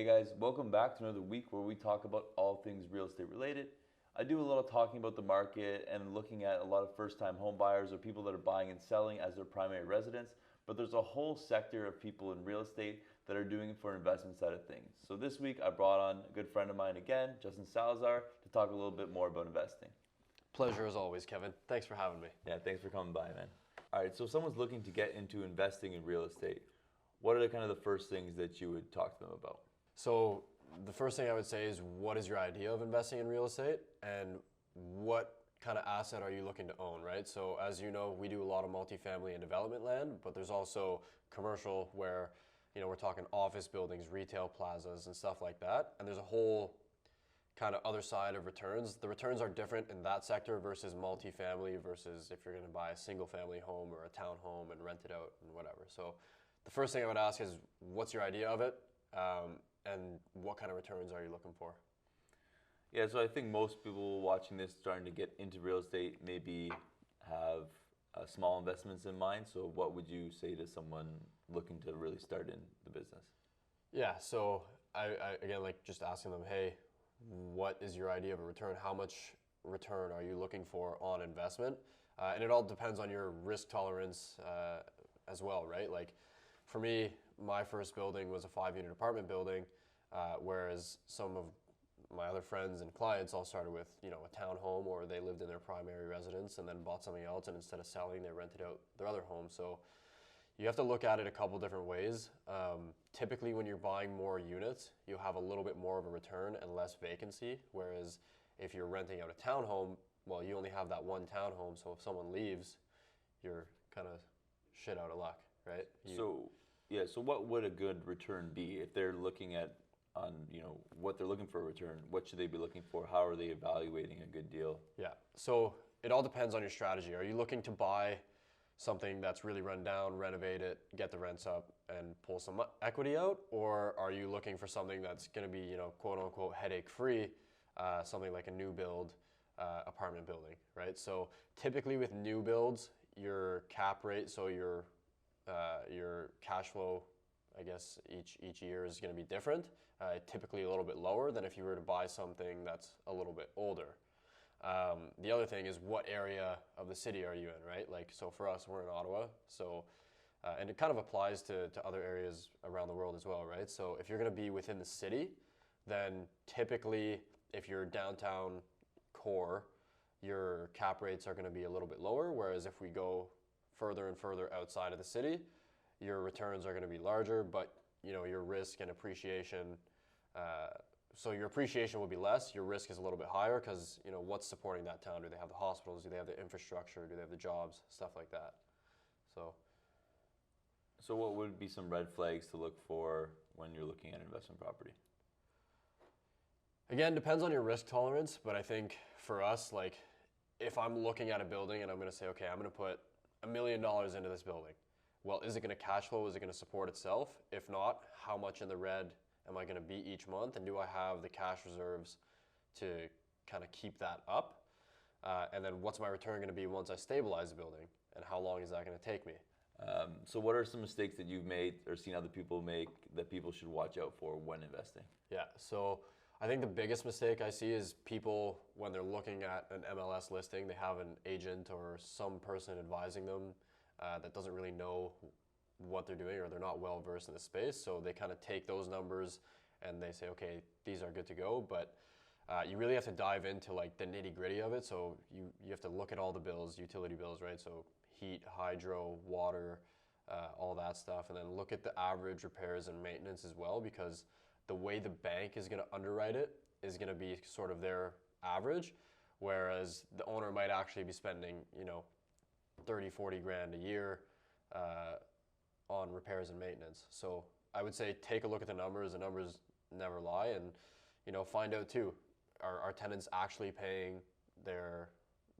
Hey guys, welcome back to another week where we talk about all things real estate related. I do a little talking about the market and looking at a lot of first-time home buyers or people that are buying and selling as their primary residence, but there's a whole sector of people in real estate that are doing it for investment side of things. So this week I brought on a good friend of mine again, Justin Salazar, to talk a little bit more about investing. Pleasure as always, Kevin. Thanks for having me. Yeah, thanks for coming by, man. All right, so if someone's looking to get into investing in real estate, what are the kind of the first things that you would talk to them about? So the first thing I would say is, what is your idea of investing in real estate and what kind of asset are you looking to own, right? So as you know, we do a lot of multifamily and development land, but there's also commercial where, we're talking office buildings, retail plazas and stuff like that. And there's a whole kind of other side of returns. The returns are different in that sector versus multifamily versus if you're going to buy a single family home or a townhome and rent it out and whatever. So the first thing I would ask is, what's your idea of it? And what kind of returns are you looking for? Yeah, so I think most people watching this starting to get into real estate maybe have small investments in mind. So what would you say to someone looking to really start in the business? Yeah, so I again, like just asking them, hey, what is your idea of a return? How much return are you looking for on investment? And it all depends on your risk tolerance as well, right? Like for me, my first building was a 5-unit apartment building, whereas some of my other friends and clients all started with, a townhome, or they lived in their primary residence and then bought something else, and instead of selling, they rented out their other home. So you have to look at it a couple different ways. Typically, when you're buying more units, you have a little bit more of a return and less vacancy, whereas if you're renting out a townhome, well, you only have that one townhome, so if someone leaves, you're kind of shit out of luck, right? So what would a good return be if they're looking at what they're looking for a return? What should they be looking for? How are they evaluating a good deal? Yeah, so it all depends on your strategy. Are you looking to buy something that's really run down, renovate it, get the rents up, and pull some equity out? Or are you looking for something that's going to be, quote unquote, headache free, something like a new build apartment building, right? So typically with new builds, your cap rate, so your cash flow, I guess each year is going to be different. Typically a little bit lower than if you were to buy something that's a little bit older. The other thing is, what area of the city are you in, right? Like, so for us, we're in Ottawa, so and it kind of applies to other areas around the world as well, right? So if you're going to be within the city, then typically if you're downtown core, your cap rates are going to be a little bit lower, whereas if we go further and further outside of the city, your returns are going to be larger, but your risk and appreciation, so your appreciation will be less, your risk is a little bit higher because what's supporting that town? Do they have the hospitals? Do they have the infrastructure? Do they have the jobs? Stuff like that. So what would be some red flags to look for when you're looking at investment property? Again, depends on your risk tolerance, but I think for us, like if I'm looking at a building and I'm going to say, okay, I'm going to put $1 million into this building. Well, is it going to cash flow? Is it going to support itself? If not, how much in the red am I going to be each month? And do I have the cash reserves to kind of keep that up? And then what's my return going to be once I stabilize the building? And how long is that going to take me? So what are some mistakes that you've made or seen other people make that people should watch out for when investing? Yeah, so I think the biggest mistake I see is people, when they're looking at an MLS listing, they have an agent or some person advising them that doesn't really know what they're doing, or they're not well versed in the space. So they kind of take those numbers and they say, okay, these are good to go. But you really have to dive into like the nitty gritty of it. So you have to look at all the bills, utility bills, right? So heat, hydro, water, all that stuff. And then look at the average repairs and maintenance as well, because the way the bank is going to underwrite it is going to be sort of their average, whereas the owner might actually be spending, 30, 40 grand a year on repairs and maintenance. So I would say take a look at the numbers. The numbers never lie, and find out too, are tenants actually paying their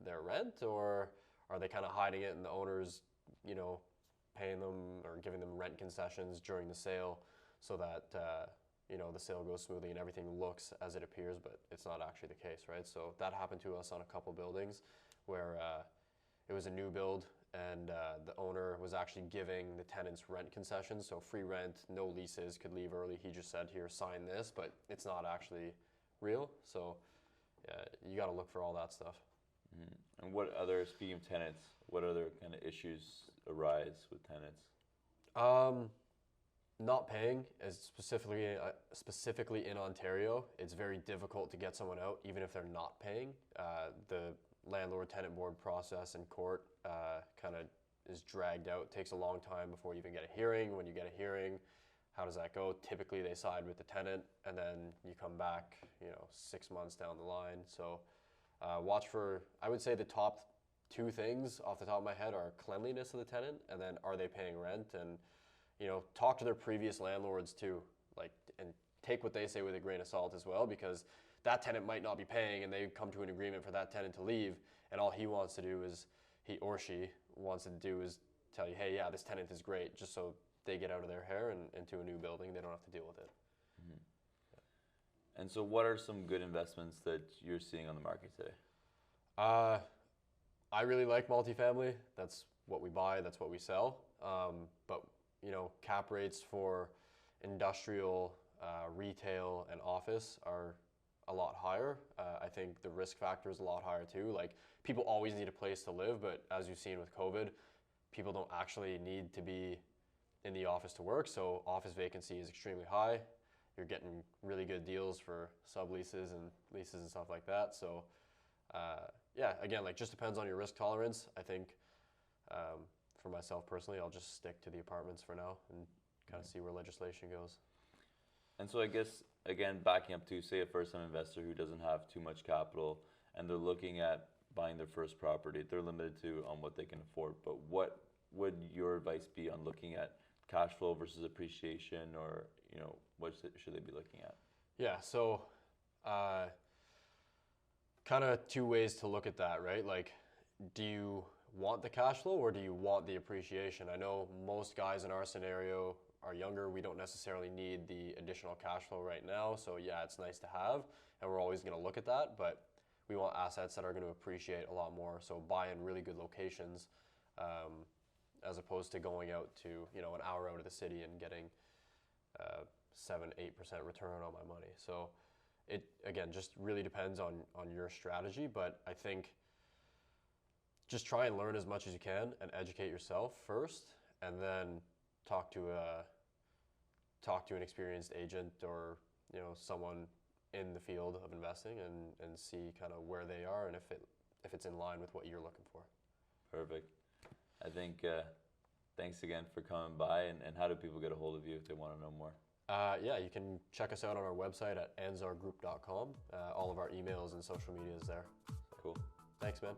rent, or are they kind of hiding it and the owners, paying them or giving them rent concessions during the sale so that the sale goes smoothly and everything looks as it appears, but it's not actually the case, right? So that happened to us on a couple buildings where it was a new build and the owner was actually giving the tenants rent concessions, so free rent, no leases, could leave early. He just said, here, sign this, but it's not actually real. So yeah, you got to look for all that stuff. Mm-hmm. And what other, speaking of tenants, what other kind of issues arise with tenants? Not paying, as specifically in Ontario, it's very difficult to get someone out, even if they're not paying. The landlord-tenant board process in court kind of is dragged out. It takes a long time before you even get a hearing. When you get a hearing, how does that go? Typically, they side with the tenant, and then you come back, 6 months down the line. So watch for, I would say the top two things off the top of my head are cleanliness of the tenant, and then are they paying rent? And talk to their previous landlords too, and take what they say with a grain of salt as well, because that tenant might not be paying and they come to an agreement for that tenant to leave, and all he wants to do is, he or she wants to do is tell you, hey, yeah, this tenant is great, just so they get out of their hair and into a new building, they don't have to deal with it. Mm-hmm. Yeah. And so what are some good investments that you're seeing on the market today? I really like multifamily. That's what we buy, that's what we sell. But cap rates for industrial, retail, and office are a lot higher. I think the risk factor is a lot higher too. Like, people always need a place to live, but as you've seen with COVID, people don't actually need to be in the office to work, so office vacancy is extremely high. You're getting really good deals for subleases and leases and stuff like that. So yeah, again, just depends on your risk tolerance. I think for myself personally, I'll just stick to the apartments for now and kind of see where legislation goes. And so I guess, again, backing up to, say, a first-time investor who doesn't have too much capital and they're looking at buying their first property, they're limited to on what they can afford. But what would your advice be on looking at cash flow versus appreciation, or what should they be looking at? Yeah, so kind of two ways to look at that, right? Do you want the cash flow or do you want the appreciation? I know most guys in our scenario are younger. We don't necessarily need the additional cash flow right now. So yeah, it's nice to have, and we're always going to look at that, but we want assets that are going to appreciate a lot more. So buy in really good locations, as opposed to going out to, an hour out of the city and getting 7-8% return on my money. So it, again, just really depends on your strategy, but I think just try and learn as much as you can and educate yourself first, and then talk to an experienced agent or someone in the field of investing, and see kind of where they are and if it's in line with what you're looking for. Perfect. I think thanks again for coming by, and how do people get a hold of you if they want to know more? Yeah, you can check us out on our website at anzargroup.com. All of our emails and social media is there. Cool. Thanks, man.